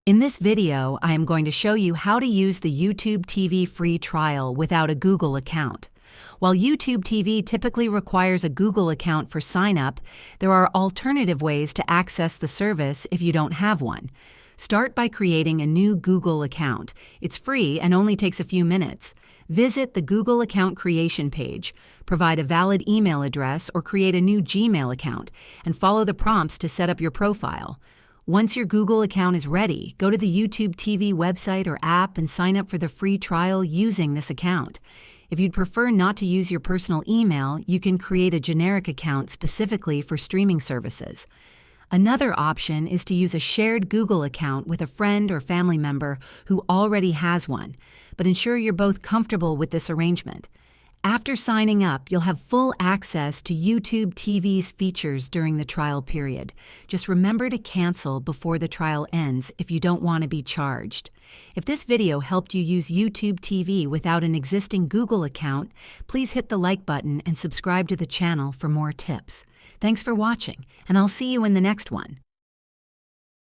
In this video, I am going to show you how to use the YouTube TV free trial without a Google account. While YouTube TV typically requires a Google account for sign-up, there are alternative ways to access the service if you don't have one. Start by creating a new Google account. It's free and only takes a few minutes. Visit the Google account creation page, provide a valid email address or create a new Gmail account, and follow the prompts to set up your profile. Once your Google account is ready, go to the YouTube TV website or app and sign up for the free trial using this account. If you'd prefer not to use your personal email, you can create a generic account specifically for streaming services. Another option is to use a shared Google account with a friend or family member who already has one, but ensure you're both comfortable with this arrangement. After signing up, you'll have full access to YouTube TV's features during the trial period. Just remember to cancel before the trial ends if you don't want to be charged. If this video helped you use YouTube TV without an existing Google account, please hit the like button and subscribe to the channel for more tips. Thanks for watching, and I'll see you in the next one.